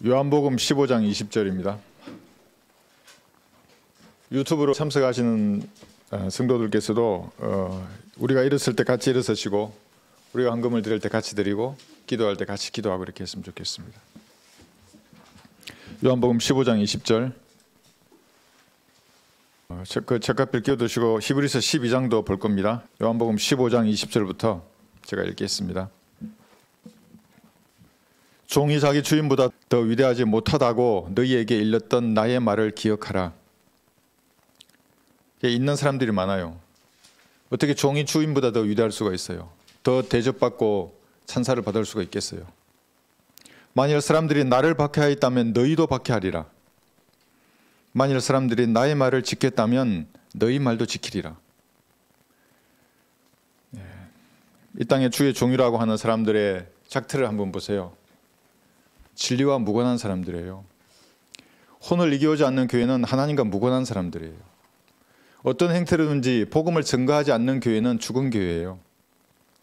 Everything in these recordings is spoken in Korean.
요한복음 15장 20절입니다. 유튜브로 참석하시는 성도들께서도 우리가 일었을 때 같이 일어서시고 우리가 헌금을 드릴 때 같이 드리고 기도할 때 같이 기도하고 이렇게 했으면 좋겠습니다. 요한복음 15장 20절 그 책가필 끼워두시고 히브리서 12장도 볼 겁니다. 요한복음 15장 20절부터 제가 읽겠습니다. 종이 자기 주인보다 더 위대하지 못하다고 너희에게 일렀던 나의 말을 기억하라. 있는 사람들이 많아요. 어떻게 종이 주인보다 더 위대할 수가 있어요? 더 대접받고 찬사를 받을 수가 있겠어요? 만일 사람들이 나를 박해하였다면 너희도 박해하리라. 만일 사람들이 나의 말을 지켰다면 너희 말도 지키리라. 이 땅의 주의 종이라고 하는 사람들의 작태를 한번 보세요. 진리와 무관한 사람들이에요. 혼을 이겨오지 않는 교회는 하나님과 무관한 사람들이에요. 어떤 행태로든지 복음을 증거하지 않는 교회는 죽은 교회예요.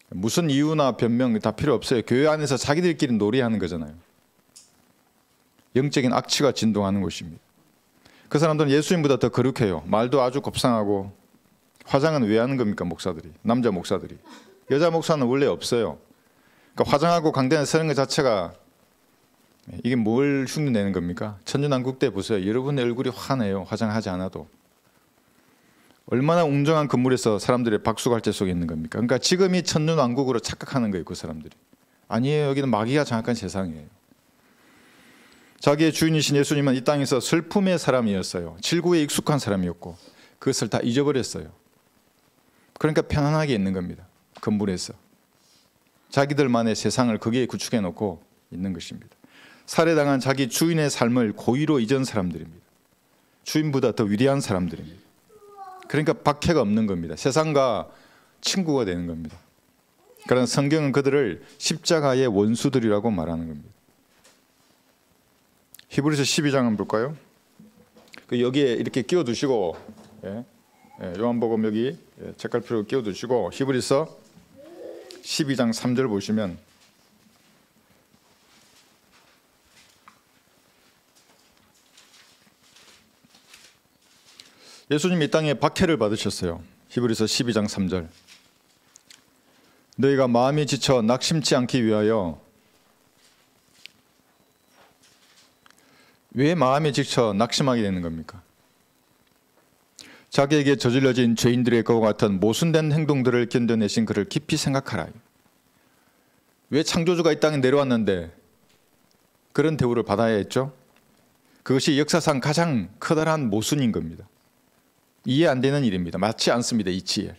무슨 이유나 변명 다 필요 없어요. 교회 안에서 자기들끼리 놀이하는 거잖아요. 영적인 악취가 진동하는 곳입니다. 그 사람들은 예수님보다 더 거룩해요. 말도 아주 곱상하고. 화장은 왜 하는 겁니까? 목사들이, 남자 목사들이. 여자 목사는 원래 없어요. 그러니까 화장하고 강단에 서는 것 자체가 이게 뭘 흉내내는 겁니까? 천년왕국때 보세요. 여러분의 얼굴이 환해요. 화장하지 않아도. 얼마나 웅장한 건물에서 사람들의 박수갈채 속에 있는 겁니까? 그러니까 지금이 천년왕국으로 착각하는 거예요. 그 사람들이. 아니에요. 여기는 마귀가 장악한 세상이에요. 자기의 주인이신 예수님은 이 땅에서 슬픔의 사람이었어요. 질구에 익숙한 사람이었고 그것을 다 잊어버렸어요. 그러니까 편안하게 있는 겁니다. 건물에서. 자기들만의 세상을 거기에 구축해 놓고 있는 것입니다. 살해당한 자기 주인의 삶을 고의로 잊은 사람들입니다. 주인보다 더 위대한 사람들입니다. 그러니까 박해가 없는 겁니다. 세상과 친구가 되는 겁니다. 그러나 성경은 그들을 십자가의 원수들이라고 말하는 겁니다. 히브리서 12장 한번 볼까요? 여기에 이렇게 끼워두시고 요한복음 여기 책갈피로 끼워두시고 히브리서 12장 3절 보시면 예수님이 이 땅에 박해를 받으셨어요. 히브리서 12장 3절 너희가 마음이 지쳐 낙심치 않기 위하여. 왜 마음이 지쳐 낙심하게 되는 겁니까? 자기에게 저질러진 죄인들의 것과 같은 모순된 행동들을 견뎌내신 그를 깊이 생각하라. 왜 창조주가 이 땅에 내려왔는데 그런 대우를 받아야 했죠? 그것이 역사상 가장 커다란 모순인 겁니다. 이해 안 되는 일입니다. 맞지 않습니다. 이치에.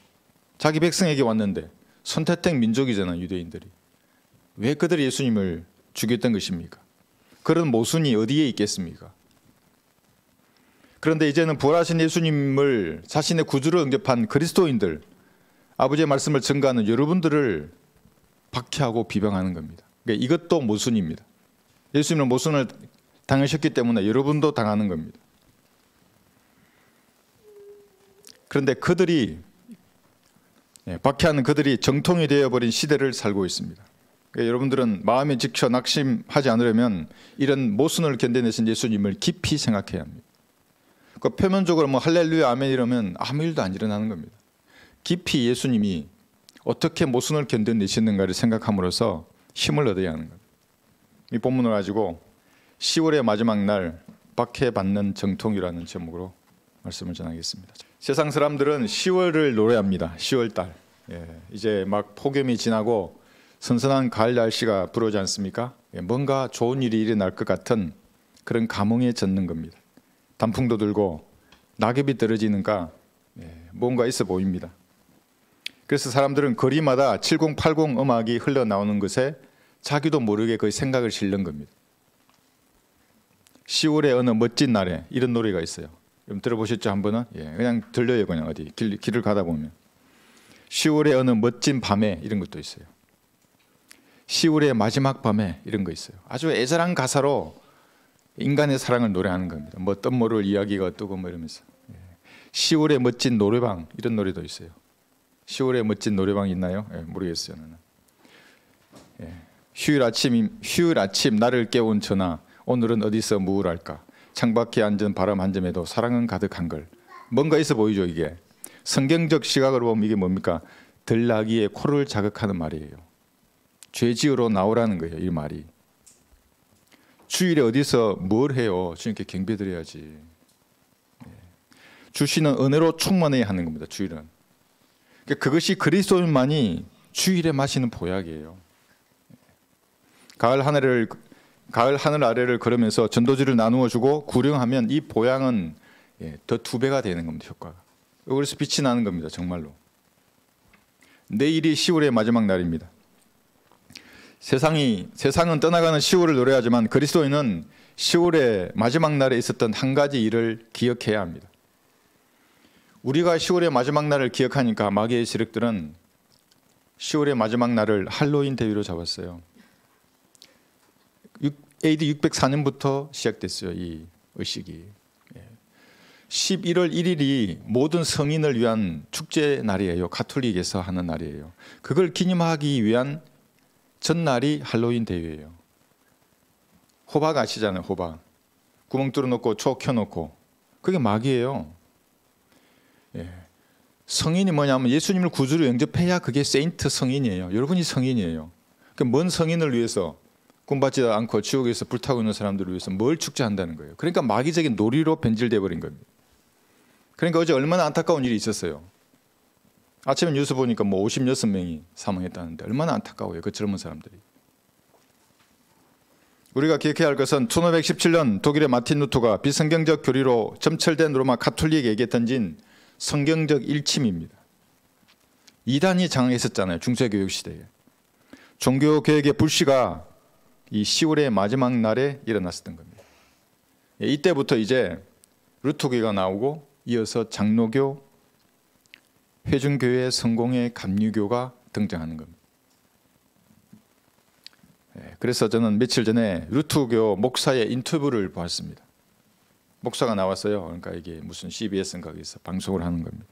자기 백성에게 왔는데 선택된 민족이잖아요. 유대인들이. 왜 그들이 예수님을 죽였던 것입니까? 그런 모순이 어디에 있겠습니까? 그런데 이제는 부활하신 예수님을 자신의 구주로 영접한 그리스도인들, 아버지의 말씀을 증거하는 여러분들을 박해하고 비방하는 겁니다. 그러니까 이것도 모순입니다. 예수님은 모순을 당하셨기 때문에 여러분도 당하는 겁니다. 그런데 그들이 박해하는 그들이 정통이 되어버린 시대를 살고 있습니다. 그러니까 여러분들은 마음에 지쳐 낙심하지 않으려면 이런 모순을 견뎌내신 예수님을 깊이 생각해야 합니다. 그 표면적으로 뭐 할렐루야 아멘 이러면 아무 일도 안 일어나는 겁니다. 깊이 예수님이 어떻게 모순을 견뎌내시는가를 생각함으로써 힘을 얻어야 하는 겁니다. 이 본문을 가지고 10월의 마지막 날 박해받는 정통이라는 제목으로 말씀을 전하겠습니다. 세상 사람들은 10월을 노래합니다. 10월달. 이제 막 폭염이 지나고 선선한 가을 날씨가 불어오지 않습니까? 뭔가 좋은 일이 일어날 것 같은 그런 감흥에 젖는 겁니다. 단풍도 들고 낙엽이 떨어지니까 뭔가 있어 보입니다. 그래서 사람들은 거리마다 7080 음악이 흘러나오는 것에 자기도 모르게 거의 생각을 실는 겁니다. 10월의 어느 멋진 날에 이런 노래가 있어요. 좀 들어보셨죠? 한 번은? 그냥 들려요. 그냥 어디 길을 가다 보면 10월의 어느 멋진 밤에 이런 것도 있어요. 10월의 마지막 밤에 이런 거 있어요. 아주 애절한 가사로 인간의 사랑을 노래하는 겁니다. 뭐 뜻 모를 이야기가 어떠고 뭐 이러면서 10월의 멋진 노래방 이런 노래도 있어요. 10월의 멋진 노래방 있나요? 모르겠어요. 나는. 휴일 아침 나를 깨운 전화 오늘은 어디서 무엇할까? 창밖에 앉은 바람 한 점에도 사랑은 가득한 걸. 뭔가 있어 보이죠 이게. 성경적 시각으로 보면 이게 뭡니까? 들나귀의 코를 자극하는 말이에요. 죄지으로 나오라는 거예요 이 말이. 주일에 어디서 뭘 해요? 주님께 경배드려야지. 주시는 은혜로 충만해야 하는 겁니다. 주일은. 그것이 그리스도인만이 주일에 마시는 보약이에요. 가을 하늘 아래를 걸으면서 전도지를 나누어 주고 구령하면 이 보양은 더 2배가 되는 겁니다. 효과가. 그래서 빛이 나는 겁니다. 정말로. 내일이 10월의 마지막 날입니다. 세상은 떠나가는 10월을 노래하지만 그리스도인은 10월의 마지막 날에 있었던 한 가지 일을 기억해야 합니다. 우리가 10월의 마지막 날을 기억하니까 마귀의 세력들은 10월의 마지막 날을 할로윈 대회로 잡았어요. AD 604년부터 시작됐어요. 이 의식이. 11월 1일이 모든 성인을 위한 축제 날이에요. 가톨릭에서 하는 날이에요. 그걸 기념하기 위한 전날이 할로윈 대회예요. 호박 아시잖아요. 호박. 구멍 뚫어놓고 초 켜놓고. 그게 마귀예요. 성인이 뭐냐면 예수님을 구주로 영접해야 그게 세인트 성인이에요. 여러분이 성인이에요. 뭔 성인을 위해서 꿈받지 않고 지옥에서 불타고 있는 사람들을 위해서 뭘 축제한다는 거예요. 그러니까 마귀적인 놀이로 변질돼 버린 겁니다. 그러니까 어제 얼마나 안타까운 일이 있었어요. 아침에 뉴스 보니까 56명이 사망했다는데 얼마나 안타까워요. 그 젊은 사람들이. 우리가 기억해야 할 것은 1517년 독일의 마틴 루터가 비성경적 교리로 점철된 로마 가톨릭에게 던진 성경적 일침입니다. 이단이 장악했었잖아요. 중세교육 시대에. 종교개혁의 불씨가 이 10월의 마지막 날에 일어났었던 겁니다. 이때부터 이제 루터교가 나오고 이어서 장로교, 회중교회, 성공회, 감리교가 등장하는 겁니다. 그래서 저는 며칠 전에 루터교 목사의 인터뷰를 보았습니다. 목사가 나왔어요. 그러니까 이게 무슨 CBS인가 거기서 방송을 하는 겁니다.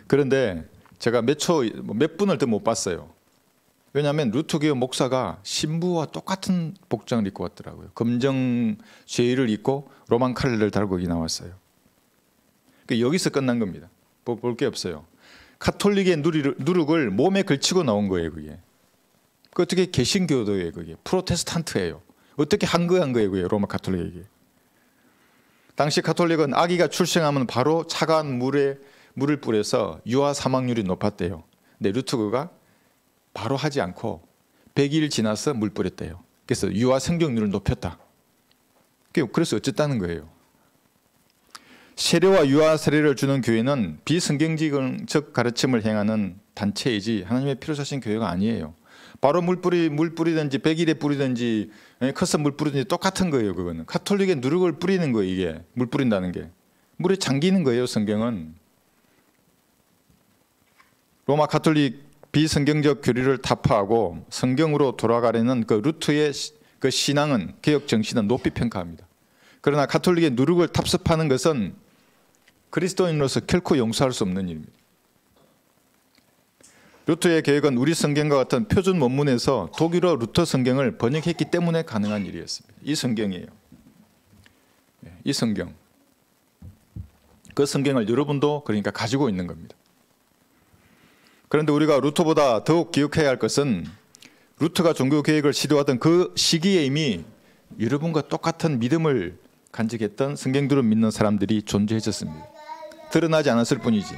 그런데 제가 몇 분을 더 못 봤어요. 왜냐하면 루터교 목사가 신부와 똑같은 복장을 입고 왔더라고요. 검정 쇠의를 입고 로만 칼을 달고 여기 나왔어요. 여기서 끝난 겁니다. 볼 게 없어요. 가톨릭의 누룩을 몸에 걸치고 나온 거예요. 그게. 그 어떻게 개신교도예요. 그게 프로테스탄트예요. 어떻게 한거한 거예요. 그게 로마 가톨릭에게. 당시 가톨릭은 아기가 출생하면 바로 차가운 물을 뿌려서 유아 사망률이 높았대요. 근데 루터교가 바로 하지 않고 100일 지나서 물 뿌렸대요. 그래서 유아 생존율을 높였다. 그래서 어쨌다는 거예요. 세례와 유아 세례를 주는 교회는 비성경적 가르침을 행하는 단체이지 하나님의 필요하신 교회가 아니에요. 바로 물 뿌리든지 100일에 뿌리든지 커서 물 뿌리든지 똑같은 거예요. 그거는 가톨릭의 누룩을 뿌리는 거예요. 이게 물 뿌린다는 게 물에 잠기는 거예요. 성경은. 로마 가톨릭 비성경적 교리를 타파하고 성경으로 돌아가려는 그 루터의 그 신앙은, 개혁 정신은 높이 평가합니다. 그러나 가톨릭의 누룩을 탑습하는 것은 그리스도인으로서 결코 용서할 수 없는 일입니다. 루터의 개혁은 우리 성경과 같은 표준 원문에서 독일어 루터 성경을 번역했기 때문에 가능한 일이었습니다. 이 성경이에요. 이 성경. 그 성경을 여러분도 그러니까 가지고 있는 겁니다. 그런데 우리가 루터보다 더욱 기억해야 할 것은 루터가 종교개혁을 시도하던 그 시기에 이미 여러분과 똑같은 믿음을 간직했던 성경들을 믿는 사람들이 존재했었습니다. 드러나지 않았을 뿐이지.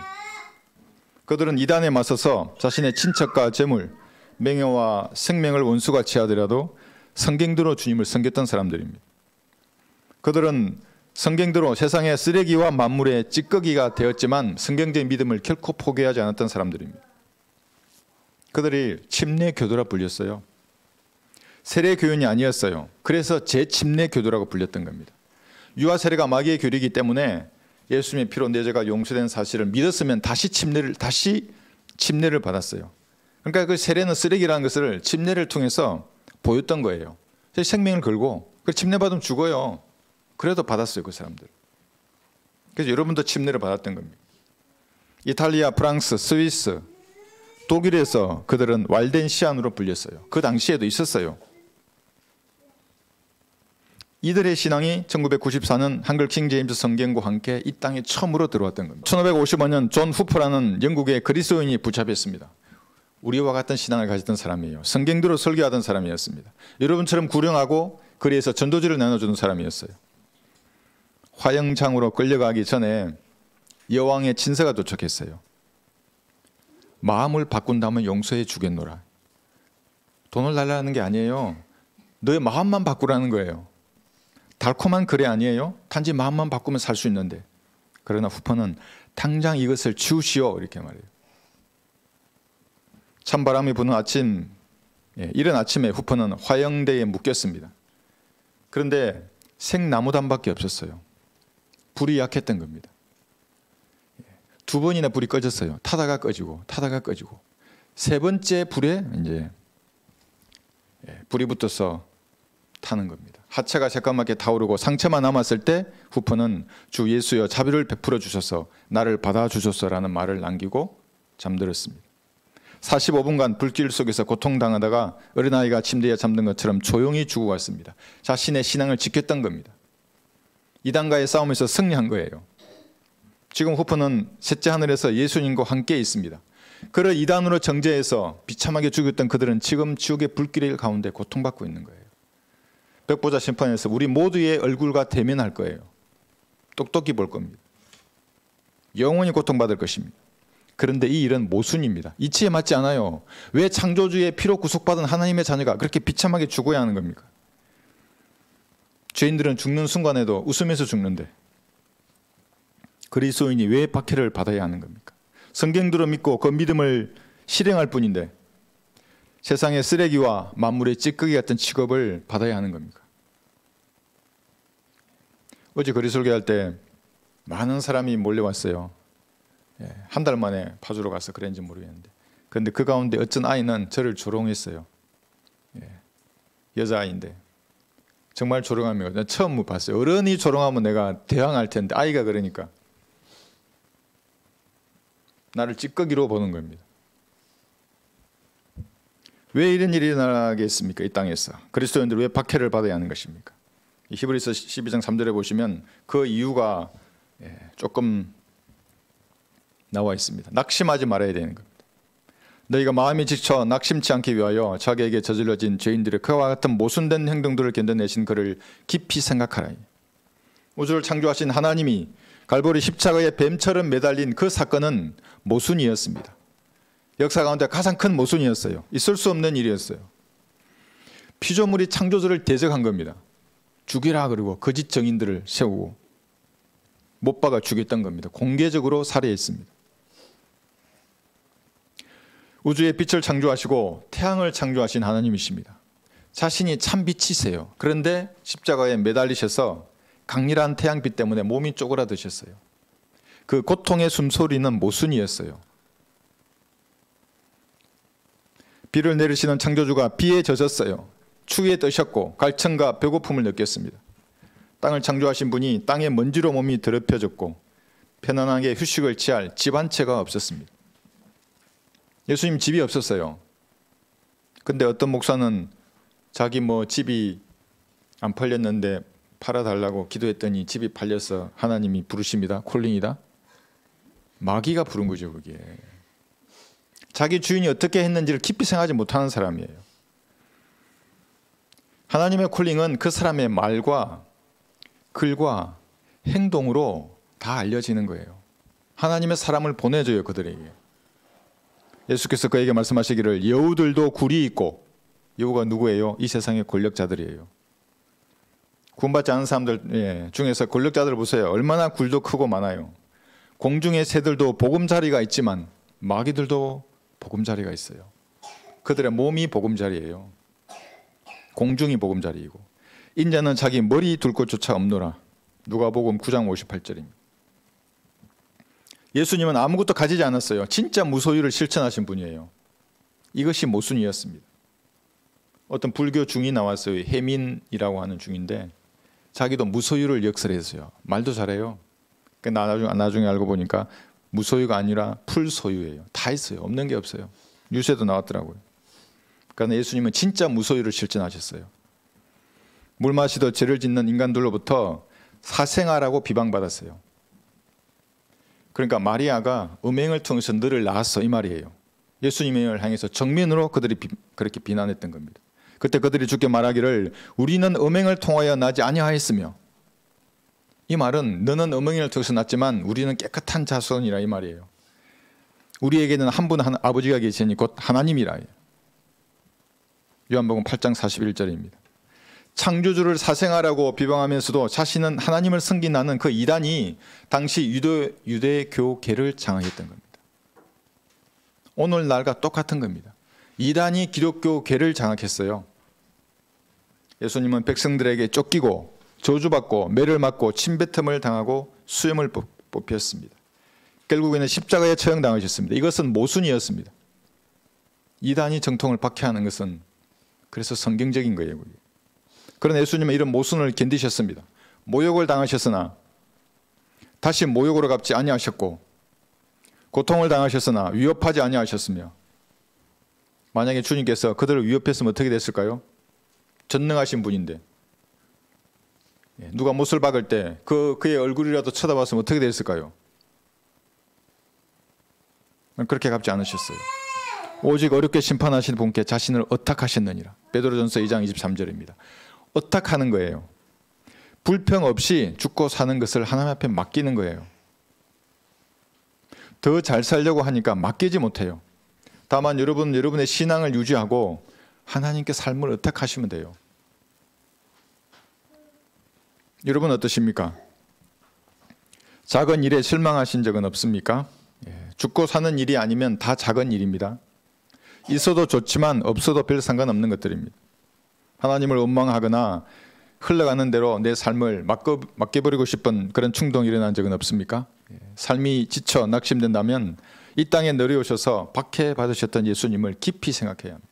그들은 이단에 맞서서 자신의 친척과 재물, 명예와 생명을 원수같이 하더라도 성경대로 주님을 섬겼던 사람들입니다. 그들은 성경대로 세상의 쓰레기와 만물의 찌꺼기가 되었지만 성경적인 믿음을 결코 포기하지 않았던 사람들입니다. 그들이 침례교도라 불렸어요. 세례교인이 아니었어요. 그래서 제침례교도라고 불렸던 겁니다. 유아 세례가 마귀의 교리이기 때문에 예수님의 피로 내 죄가 용서된 사실을 믿었으면 다시 침례를 받았어요. 그러니까 그 세례는 쓰레기라는 것을 침례를 통해서 보였던 거예요. 생명을 걸고 침례 받으면 죽어요. 그래도 받았어요. 그 사람들. 그래서 여러분도 침례를 받았던 겁니다. 이탈리아, 프랑스, 스위스, 독일에서 그들은 왈덴시안으로 불렸어요. 그 당시에도 있었어요. 이들의 신앙이 1994년 한글 킹 제임스 성경과 함께 이 땅에 처음으로 들어왔던 겁니다. 1555년 존 후퍼라는 영국의 그리스도인이 붙잡혔습니다. 우리와 같은 신앙을 가졌던 사람이에요. 성경대로 설교하던 사람이었습니다. 여러분처럼 구령하고 거리에서 전도지를 나눠주는 사람이었어요. 화영장으로 끌려가기 전에 여왕의 친서가 도착했어요. 마음을 바꾼다면 용서해 주겠노라. 돈을 달라는 게 아니에요. 너의 마음만 바꾸라는 거예요. 달콤한 글이 아니에요. 단지 마음만 바꾸면 살 수 있는데. 그러나 후퍼는 당장 이것을 지우시오 이렇게 말해요. 찬바람이 부는 아침, 이른 아침에 후퍼는 화영대에 묶였습니다. 그런데 생나무단밖에 없었어요. 불이 약했던 겁니다. 2번이나 불이 꺼졌어요. 타다가 꺼지고 타다가 꺼지고 세 번째 불에 이제 불이 붙어서 타는 겁니다. 하체가 새까맣게 타오르고 상처만 남았을 때 후퍼는 주 예수여 자비를 베풀어 주셔서 나를 받아주소서라는 말을 남기고 잠들었습니다. 45분간 불길 속에서 고통당하다가 어린아이가 침대에 잠든 것처럼 조용히 죽어갔습니다. 자신의 신앙을 지켰던 겁니다. 이단과의 싸움에서 승리한 거예요. 지금 후퍼는 셋째 하늘에서 예수님과 함께 있습니다. 그를 이단으로 정죄해서 비참하게 죽였던 그들은 지금 지옥의 불길 가운데 고통받고 있는 거예요. 백보자 심판에서 우리 모두의 얼굴과 대면할 거예요. 똑똑히 볼 겁니다. 영원히 고통받을 것입니다. 그런데 이 일은 모순입니다. 이치에 맞지 않아요. 왜 창조주의 피로 구속받은 하나님의 자녀가 그렇게 비참하게 죽어야 하는 겁니까? 죄인들은 죽는 순간에도 웃으면서 죽는데 그리스도인이 왜 박해를 받아야 하는 겁니까? 성경대로 믿고 그 믿음을 실행할 뿐인데 세상의 쓰레기와 만물의 찌꺼기 같은 취급을 받아야 하는 겁니까? 어제 거리 설교할 때 많은 사람이 몰려왔어요. 한 달 만에 파주로 가서 그랬는지 모르겠는데 그런데 그 가운데 어떤 아이는 저를 조롱했어요. 여자아이인데 정말 조롱합니다. 처음 봤어요. 어른이 조롱하면 내가 대항할 텐데 아이가 그러니까 나를 찌꺼기로 보는 겁니다. 왜 이런 일이 일어나겠습니까? 이 땅에서 그리스도인들 왜 박해를 받아야 하는 것입니까? 히브리서 12장 3절에 보시면 그 이유가 조금 나와 있습니다. 낙심하지 말아야 되는 겁니다. 너희가 마음이 지쳐 낙심치 않기 위하여 자기에게 저질러진 죄인들의 그와 같은 모순된 행동들을 견뎌내신 그를 깊이 생각하라. 우주를 창조하신 하나님이 갈보리 십자가에 뱀처럼 매달린 그 사건은 모순이었습니다. 역사 가운데 가장 큰 모순이었어요. 있을 수 없는 일이었어요. 피조물이 창조주를 대적한 겁니다. 죽이라 그러고 거짓 증인들을 세우고 못 박아 죽였던 겁니다. 공개적으로 살해했습니다. 우주의 빛을 창조하시고 태양을 창조하신 하나님이십니다. 자신이 참 빛이세요. 그런데 십자가에 매달리셔서 강렬한 태양빛 때문에 몸이 쪼그라드셨어요. 그 고통의 숨소리는 모순이었어요. 비를 내리시는 창조주가 비에 젖었어요. 추위에 떠셨고 갈증과 배고픔을 느꼈습니다. 땅을 창조하신 분이 땅에 먼지로 몸이 더럽혀졌고 편안하게 휴식을 취할 집 한 채가 없었습니다. 예수님 집이 없었어요. 근데 어떤 목사는 자기 집이 안 팔렸는데 팔아달라고 기도했더니 집이 팔려서 하나님이 부르십니다. 콜링이다. 마귀가 부른 거죠, 그게. 자기 주인이 어떻게 했는지를 깊이 생각하지 못하는 사람이에요. 하나님의 콜링은 그 사람의 말과 글과 행동으로 다 알려지는 거예요. 하나님의 사람을 보내줘요, 그들에게. 예수께서 그에게 말씀하시기를 여우들도 굴이 있고, 여우가 누구예요? 이 세상의 권력자들이에요. 구원받지 않은 사람들 중에서 권력자들 보세요. 얼마나 굴도 크고 많아요. 공중의 새들도 보금자리가 있지만 마귀들도 보금자리가 있어요. 그들의 몸이 보금자리예요. 공중이 보금자리이고 인자는 자기 머리 둘 곳조차 없노라. 누가복음 9장 58절입니다. 예수님은 아무것도 가지지 않았어요. 진짜 무소유를 실천하신 분이에요. 이것이 모순이었습니다. 어떤 불교 중이 나왔어요. 해민이라고 하는 중인데 자기도 무소유를 역설했어요. 말도 잘해요. 나중에 알고 보니까 무소유가 아니라 풀소유예요. 다 있어요. 없는 게 없어요. 뉴스에도 나왔더라고요. 그러니까 예수님은 진짜 무소유를 실천하셨어요. 물 마시도 죄를 짓는 인간들로부터 사생아라고 비방받았어요. 그러니까 마리아가 음행을 통해서 너를 낳았어 이 말이에요. 예수님을 향해서 정면으로 그들이 그렇게 비난했던 겁니다. 그때 그들이 주께 말하기를 우리는 음행을 통하여 나지 아니하였으며, 이 말은 너는 음행을 통해서 낳지만 우리는 깨끗한 자손이라 이 말이에요. 우리에게는 한 분 한 아버지가 계시니 곧 하나님이라. 요한복음 8장 41절입니다. 창조주를 사생아라고 비방하면서도 자신은 하나님을 섬긴다는 그 이단이 당시 유대교계를 장악했던 겁니다. 오늘날과 똑같은 겁니다. 이단이 기독교계를 장악했어요. 예수님은 백성들에게 쫓기고 저주받고 매를 맞고 침뱉음을 당하고 수염을 뽑혔습니다. 결국에는 십자가에 처형당하셨습니다. 이것은 모순이었습니다. 이단이 정통을 박해하는 것은 그래서 성경적인 거예요. 그게. 그러나 예수님은 이런 모순을 견디셨습니다. 모욕을 당하셨으나 다시 모욕으로 갚지 아니하셨고, 고통을 당하셨으나 위협하지 아니하셨으며, 만약에 주님께서 그들을 위협했으면 어떻게 됐을까요? 전능하신 분인데 누가 못을 박을 때 그의 얼굴이라도 쳐다봤으면 어떻게 됐을까요? 그렇게 갚지 않으셨어요. 오직 어렵게 심판하신 분께 자신을 의탁하셨느니라. 베드로전서 2장 23절입니다. 의탁하는 거예요. 불평 없이 죽고 사는 것을 하나님 앞에 맡기는 거예요. 더 잘 살려고 하니까 맡기지 못해요. 다만 여러분의 신앙을 유지하고 하나님께 삶을 의탁하시면 돼요. 여러분 어떠십니까? 작은 일에 실망하신 적은 없습니까? 죽고 사는 일이 아니면 다 작은 일입니다. 있어도 좋지만 없어도 별 상관없는 것들입니다. 하나님을 원망하거나 흘러가는 대로 내 삶을 맡겨버리고 싶은 그런 충동이 일어난 적은 없습니까? 삶이 지쳐 낙심된다면 이 땅에 내려오셔서 박해받으셨던 예수님을 깊이 생각해야 합니다.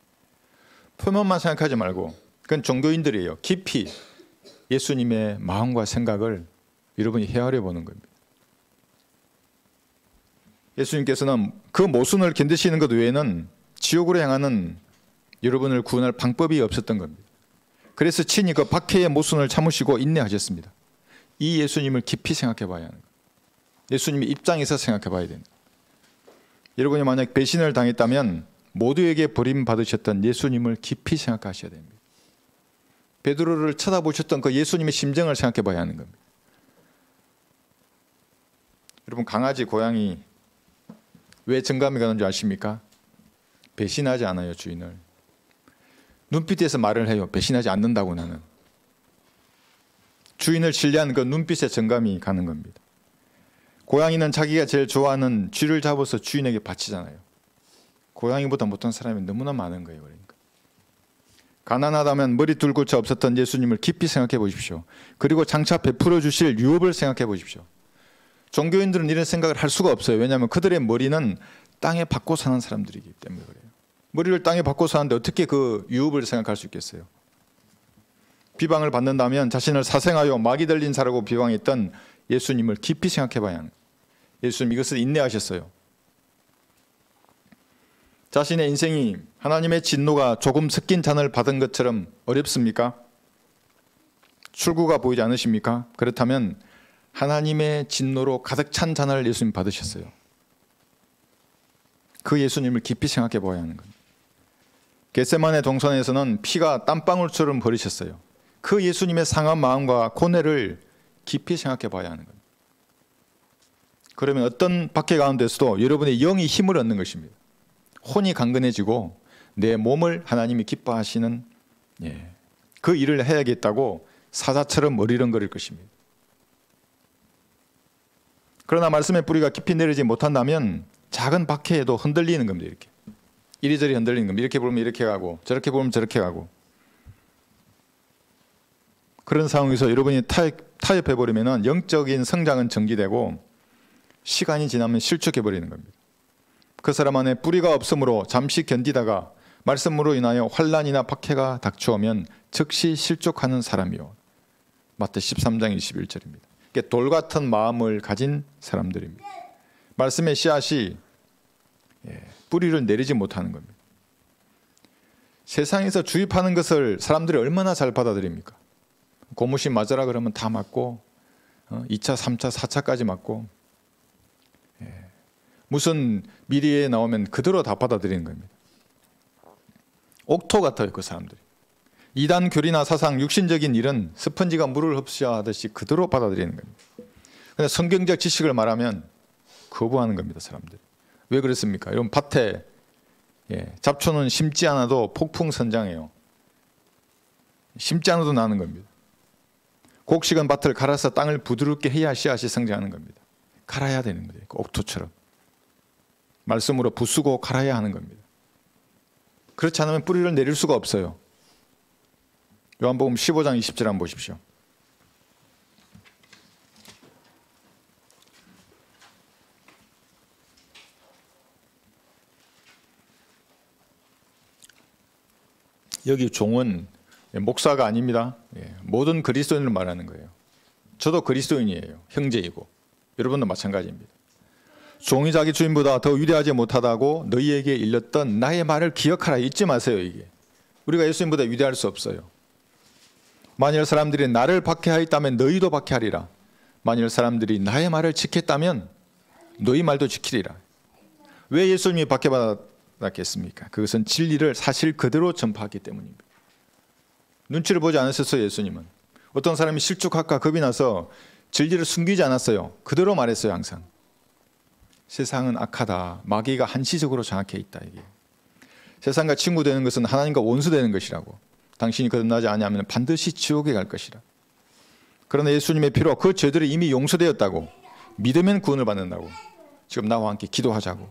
표면만 생각하지 말고, 그건 종교인들이에요. 깊이 예수님의 마음과 생각을 여러분이 헤아려 보는 겁니다. 예수님께서는 그 모순을 견디시는 것 외에는 지옥으로 향하는 여러분을 구원할 방법이 없었던 겁니다. 그래서 친히 그 박해의 모순을 참으시고 인내하셨습니다. 이 예수님을 깊이 생각해 봐야 하는 거예요. 예수님의 입장에서 생각해 봐야 됩니다. 여러분이 만약 배신을 당했다면 모두에게 버림받으셨던 예수님을 깊이 생각하셔야 됩니다. 베드로를 쳐다보셨던 그 예수님의 심정을 생각해 봐야 하는 겁니다. 여러분, 강아지, 고양이 왜 정감이 가는 줄 아십니까? 배신하지 않아요, 주인을. 눈빛에서 말을 해요. 배신하지 않는다고 나는. 주인을 신뢰하는 그 눈빛에 정감이 가는 겁니다. 고양이는 자기가 제일 좋아하는 쥐를 잡아서 주인에게 바치잖아요. 고양이보다 못한 사람이 너무나 많은 거예요. 그러니까. 가난하다면 머리 둘 곳이 없었던 예수님을 깊이 생각해 보십시오. 그리고 장차 베풀어 주실 유업을 생각해 보십시오. 종교인들은 이런 생각을 할 수가 없어요. 왜냐하면 그들의 머리는 땅에 받고 사는 사람들이기 때문에 그래요. 머리를 땅에 받고 사는데 어떻게 그 유업을 생각할 수 있겠어요? 비방을 받는다면 자신을 사생하여 막이 들린 자라고 비방했던 예수님을 깊이 생각해 봐야 합니다. 예수님 이것을 인내하셨어요. 자신의 인생이 하나님의 진노가 조금 섞인 잔을 받은 것처럼 어렵습니까? 출구가 보이지 않으십니까? 그렇다면 하나님의 진노로 가득 찬 잔을 예수님 받으셨어요. 그 예수님을 깊이 생각해 보아야 하는 겁니다. 겟세마네 동산에서는 피가 땀방울처럼 흐르셨어요. 그 예수님의 상한 마음과 고뇌를 깊이 생각해 봐야 하는 겁니다. 그러면 어떤 박해 가운데서도 여러분의 영이 힘을 얻는 것입니다. 혼이 강건해지고 내 몸을 하나님이 기뻐하시는 그 일을 해야겠다고 사자처럼 어리렁거릴 것입니다. 그러나 말씀의 뿌리가 깊이 내리지 못한다면 작은 박해에도 흔들리는 겁니다. 이렇게 이리저리 흔들리는 겁니다. 이렇게 보면 이렇게 가고 저렇게 보면 저렇게 가고. 그런 상황에서 여러분이 타협해버리면 영적인 성장은 정지되고 시간이 지나면 실족해버리는 겁니다. 그 사람 안에 뿌리가 없으므로 잠시 견디다가 말씀으로 인하여 환난이나 박해가 닥쳐오면 즉시 실족하는 사람이요. 마태 13장 21절입니다. 돌 같은 마음을 가진 사람들입니다. 말씀의 씨앗이 뿌리를 내리지 못하는 겁니다. 세상에서 주입하는 것을 사람들이 얼마나 잘 받아들입니까? 고무신 맞으라 그러면 다 맞고 2차, 3차, 4차까지 맞고 무슨 미리에 나오면 그대로 다 받아들이는 겁니다. 옥토 같아요, 그 사람들이. 이단 교리나 사상, 육신적인 일은 스펀지가 물을 흡수하듯이 그대로 받아들이는 겁니다. 그런데 성경적 지식을 말하면 거부하는 겁니다, 사람들이. 왜 그렇습니까? 여러분, 밭에 잡초는 심지 않아도 폭풍선장해요. 심지 않아도 나는 겁니다. 곡식은 밭을 갈아서 땅을 부드럽게 해야 씨앗이 성장하는 겁니다. 갈아야 되는 거예요, 그 옥토처럼. 말씀으로 부수고 갈아야 하는 겁니다. 그렇지 않으면 뿌리를 내릴 수가 없어요. 요한복음 15장 20절 한번 보십시오. 여기 종은 목사가 아닙니다. 모든 그리스도인을 말하는 거예요. 저도 그리스도인이에요. 형제이고 여러분도 마찬가지입니다. 종이 자기 주인보다 더 위대하지 못하다고 너희에게 일렀던 나의 말을 기억하라. 잊지 마세요. 이게 우리가 예수님보다 위대할 수 없어요. 만일 사람들이 나를 박해하였다면 너희도 박해하리라. 만일 사람들이 나의 말을 지켰다면 너희 말도 지키리라. 왜 예수님이 박해받았겠습니까? 그것은 진리를 사실 그대로 전파하기 때문입니다. 눈치를 보지 않으셨어요. 예수님은 어떤 사람이 실족할까 겁이 나서 진리를 숨기지 않았어요. 그대로 말했어요. 항상 세상은 악하다. 마귀가 한시적으로 장악해 있다. 이게 세상과 친구 되는 것은 하나님과 원수 되는 것이라고. 당신이 거듭나지 않으면 반드시 지옥에 갈 것이라. 그러나 예수님의 피로 그 죄들이 이미 용서되었다고. 믿으면 구원을 받는다고. 지금 나와 함께 기도하자고.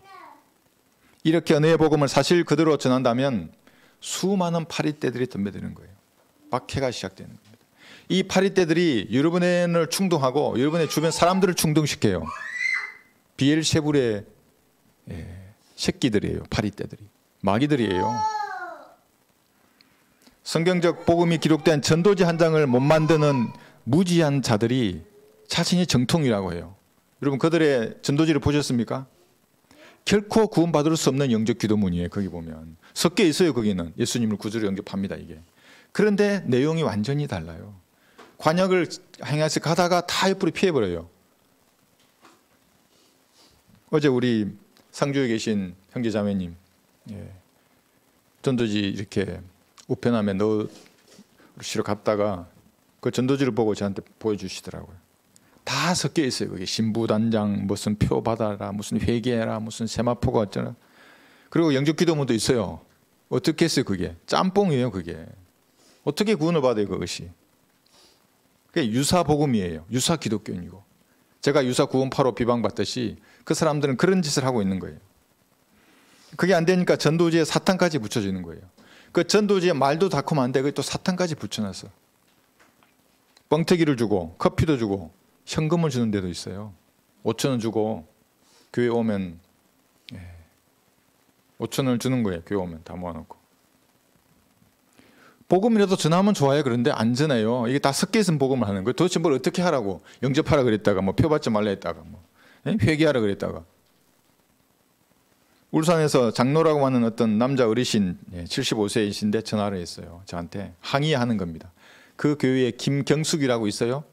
이렇게 은혜의 복음을 사실 그대로 전한다면 수많은 파리떼들이 덤벼드는 거예요. 박해가 시작되는 겁니다. 이 파리떼들이 여러분을 충동하고 여러분의 주변 사람들을 충동시켜요. 비엘세불의 새끼들이에요. 파리떼들이. 마귀들이에요. 성경적 복음이 기록된 전도지 한 장을 못 만드는 무지한 자들이 자신이 정통이라고 해요. 여러분 그들의 전도지를 보셨습니까? 결코 구원받을 수 없는 영적 기도문이에요. 거기 보면 섞여 있어요. 거기는 예수님을 구주로 영접합니다. 이게. 그런데 내용이 완전히 달라요. 관역을 행해서 가다가 다 옆으로 피해버려요. 어제 우리 상주에 계신 형제자매님 전도지 이렇게 우편함에 넣으시러 갔다가 그 전도지를 보고 저한테 보여주시더라고요. 다 섞여 있어요. 그게 신부단장 무슨 표 받아라 무슨 회개해라 무슨 세마포가 어쩌나. 그리고 영적기도문도 있어요. 어떻게 했어요? 그게 짬뽕이에요. 그게 어떻게 구원을 받아요? 그것이 그게 유사복음이에요. 유사기독교인이고 제가 유사 구원파로 비방받듯이 그 사람들은 그런 짓을 하고 있는 거예요. 그게 안 되니까 전도지에 사탄까지 붙여지는 거예요. 그 전도지에 말도 달콤한데 그게 또 사탄까지 붙여놨어. 뻥튀기를 주고 커피도 주고 현금을 주는 데도 있어요. 5,000원 주고 교회 오면 5,000원을 주는 거예요. 교회 오면 다 모아놓고. 복음이라도 전하면 좋아요. 그런데 안 전해요. 이게 다 섞여 있는 복음을 하는 거예요. 도대체 뭘 어떻게 하라고. 영접하라 그랬다가 뭐 표 받지 말라 했다가 뭐 회개하라 그랬다가. 울산에서 장로라고 하는 어떤 남자 어르신 75세이신데 전화를 했어요. 저한테 항의하는 겁니다. 그 교회에 김경숙이라고 있어요.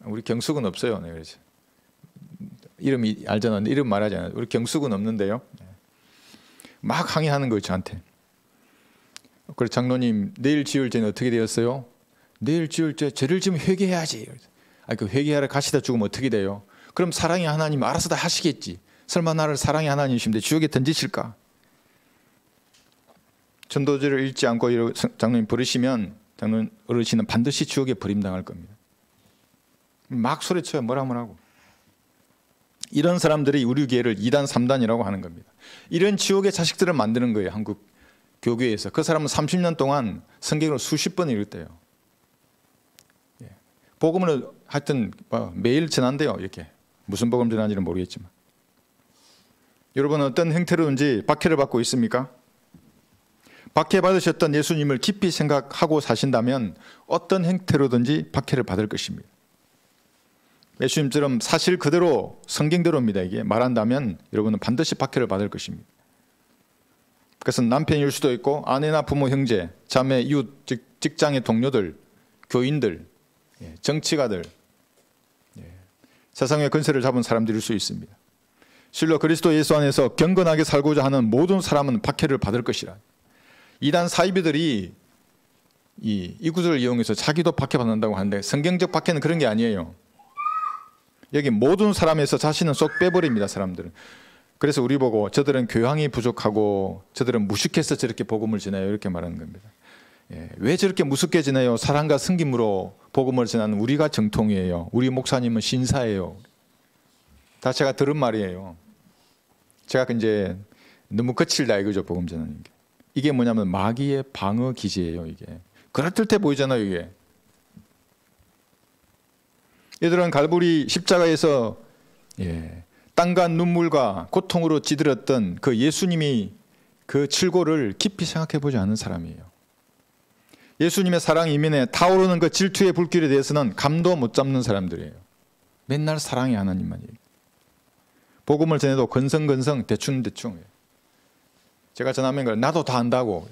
우리 경숙은 없어요. 네, 그래서 이름이 알잖아요. 이름 말하잖아요. 우리 경숙은 없는데요. 막 항의하는 거예요. 저한테. 그래서 장로님 내일 지을 죄는 어떻게 되었어요? 내일 지을 죄 죄를 지으면 회개해야지. 그 회개하러 가시다 죽으면 어떻게 돼요? 그럼 사랑의 하나님 알아서 다 하시겠지. 설마 나를 사랑의 하나님이신데 지옥에 던지실까? 전도지를 읽지 않고 장로님 버리시면 장로님 어르신은 반드시 지옥에 버림당할 겁니다. 막 소리쳐요. 뭐라고. 이런 사람들이 우리 교회를 2단 3단이라고 하는 겁니다. 이런 지옥의 자식들을 만드는 거예요. 한국 교계에서. 그 사람은 30년 동안 성경을 수십 번 읽었대요. 복음을 하여튼 매일 전한대요. 이렇게 무슨 복음 전하는지는 모르겠지만. 여러분은 어떤 형태로든지 박해를 받고 있습니까? 박해 받으셨던 예수님을 깊이 생각하고 사신다면 어떤 형태로든지 박해를 받을 것입니다. 예수님처럼 사실 그대로 성경대로입니다. 이게 말한다면 여러분은 반드시 박해를 받을 것입니다. 그것은 남편일 수도 있고 아내나 부모, 형제, 자매, 이웃, 직장의 동료들, 교인들, 정치가들, 세상의 권세를 잡은 사람들일 수 있습니다. 실로 그리스도 예수 안에서 경건하게 살고자 하는 모든 사람은 박해를 받을 것이라. 이단 사이비들이 이 구절을 이용해서 자기도 박해받는다고 하는데 성경적 박해는 그런 게 아니에요. 여기 모든 사람에서 자신은 쏙 빼버립니다. 사람들은. 그래서 우리 보고 저들은 교양이 부족하고 저들은 무식해서 저렇게 복음을 전해요 이렇게 말하는 겁니다. 왜 저렇게 무섭게 전해요? 사랑과 섬김으로 복음을 전하는 우리가 정통이에요. 우리 목사님은 신사예요. 다 제가 들은 말이에요. 제가 이제 너무 거칠다 이거죠. 복음 전하는 게. 이게 뭐냐면 마귀의 방어 기제예요. 이게 그럴듯해 보이잖아요. 이게 얘들은 갈보리 십자가에서 땀과 눈물과 고통으로 찌들었던 그 예수님이 그 칠고를 깊이 생각해 보지 않은 사람이에요. 예수님의 사랑 이면에 타오르는 그 질투의 불길에 대해서는 감도 못 잡는 사람들이에요. 맨날 사랑의 하나님만 얘기해요. 복음을 전해도 건성건성 대충대충. 제가 전하면 걸 나도 다 안다고.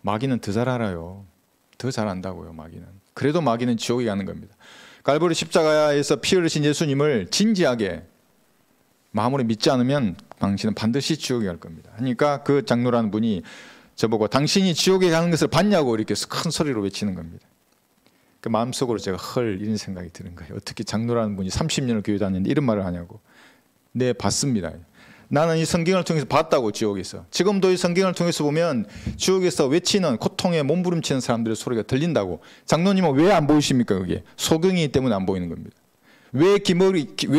마귀는 더 잘 알아요. 더 잘 안다고요. 마귀는. 그래도 마귀는 지옥에 가는 겁니다. 갈보리 십자가에서 피 흘리신 예수님을 진지하게 마음으로 믿지 않으면 당신은 반드시 지옥에 갈 겁니다. 그러니까 그 장로라는 분이 저보고 당신이 지옥에 가는 것을 봤냐고 이렇게 큰 소리로 외치는 겁니다. 그 마음속으로 제가 헐 이런 생각이 드는 거예요. 어떻게 장로라는 분이 30년을 교회 다녔는데 이런 말을 하냐고. 네, 봤습니다. 나는 이 성경을 통해서 봤다고. 지옥에서. 지금도 이 성경을 통해서 보면 지옥에서 외치는 고통에 몸부림치는 사람들의 소리가 들린다고. 장로님은 왜 안 보이십니까? 그게 소경이기 때문에 안 보이는 겁니다. 왜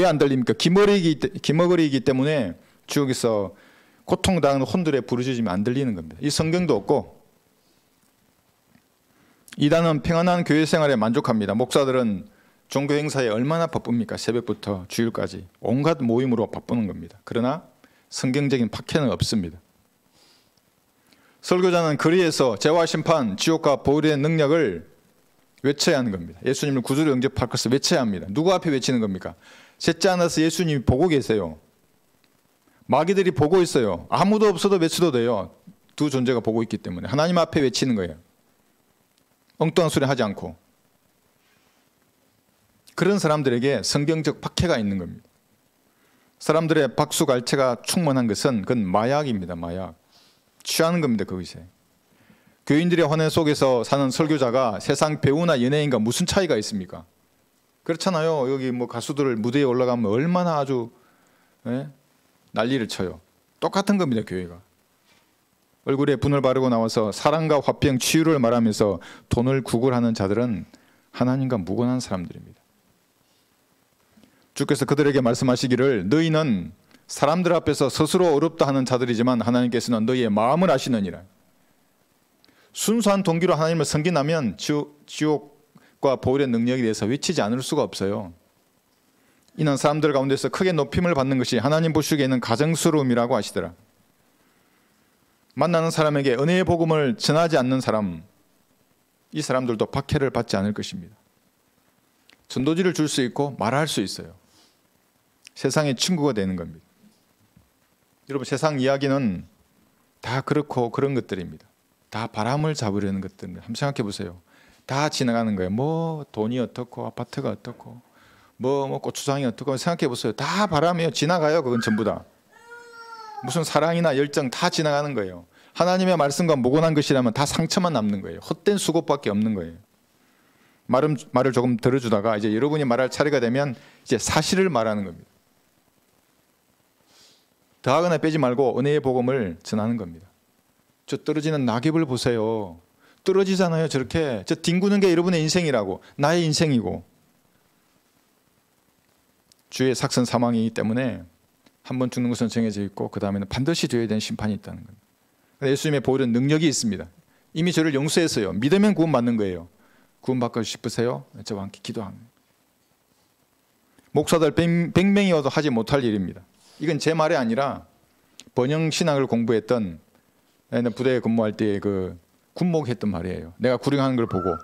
안 들립니까? 기머거리이기 때문에 지옥에서 고통당하는 혼들의 부르짖음이 안 들리는 겁니다. 이 성경도 없고. 이단은 평안한 교회 생활에 만족합니다. 목사들은 종교 행사에 얼마나 바쁩니까? 새벽부터 주일까지 온갖 모임으로 바쁘는 겁니다. 그러나 성경적인 박해는 없습니다. 설교자는 거리에서 죄와 심판, 지옥과 보혈의 능력을 외쳐야 하는 겁니다. 예수님을 구주로 영접할 것을 외쳐야 합니다. 누구 앞에 외치는 겁니까? 셋째 하나서 예수님이 보고 계세요. 마귀들이 보고 있어요. 아무도 없어도 외쳐도 돼요. 두 존재가 보고 있기 때문에. 하나님 앞에 외치는 거예요. 엉뚱한 소리 하지 않고. 그런 사람들에게 성경적 박해가 있는 겁니다. 사람들의 박수갈채가 충만한 것은 그건 마약입니다. 마약. 취하는 겁니다. 거기서. 교인들의 환영 속에서 사는 설교자가 세상 배우나 연예인과 무슨 차이가 있습니까? 그렇잖아요. 여기 뭐 가수들 무대에 올라가면 얼마나 아주 난리를 쳐요. 똑같은 겁니다. 교회가. 얼굴에 분을 바르고 나와서 사랑과 화평, 치유를 말하면서 돈을 구걸하는 자들은 하나님과 무관한 사람들입니다. 주께서 그들에게 말씀하시기를 너희는 사람들 앞에서 스스로 어렵다 하는 자들이지만 하나님께서는 너희의 마음을 아시느니라. 순수한 동기로 하나님을 섬긴다면 지옥과 보혈의 능력에 대해서 외치지 않을 수가 없어요. 이는 사람들 가운데서 크게 높임을 받는 것이 하나님 보시기에는 가증스러움이라고 하시더라. 만나는 사람에게 은혜의 복음을 전하지 않는 사람, 이 사람들도 박해를 받지 않을 것입니다. 전도지를 줄 수 있고 말할 수 있어요. 세상의 친구가 되는 겁니다. 여러분, 세상 이야기는 다 그렇고 그런 것들입니다. 다 바람을 잡으려는 것들입니다. 한번 생각해 보세요. 다 지나가는 거예요. 뭐 돈이 어떻고 아파트가 어떻고 뭐 고추장이 어떻고 생각해 보세요. 다 바람이에요. 지나가요. 그건 전부 다. 무슨 사랑이나 열정 다 지나가는 거예요. 하나님의 말씀과 무관한 것이라면 다 상처만 남는 거예요. 헛된 수고밖에 없는 거예요. 말을 조금 들어주다가 이제 여러분이 말할 차례가 되면 이제 사실을 말하는 겁니다. 더하거나 빼지 말고 은혜의 복음을 전하는 겁니다. 저 떨어지는 낙엽을 보세요. 떨어지잖아요. 저렇게. 저 뒹구는 게 여러분의 인생이라고. 나의 인생이고. 주의 삭선 사망이기 때문에 한 번 죽는 것은 정해져 있고 그 다음에는 반드시 되어야 되는 심판이 있다는 겁니다. 예수님의 보혈은 능력이 있습니다. 이미 저를 용서했어요. 믿으면 구원받는 거예요. 구원받고 싶으세요? 저와 함께 기도합니다. 목사들 100명이어도 하지 못할 일입니다. 이건 제 말이 아니라 번영신학을 공부했던 부대에 근무할 때 그 군목했던 말이에요. 내가 구령하는 걸 보고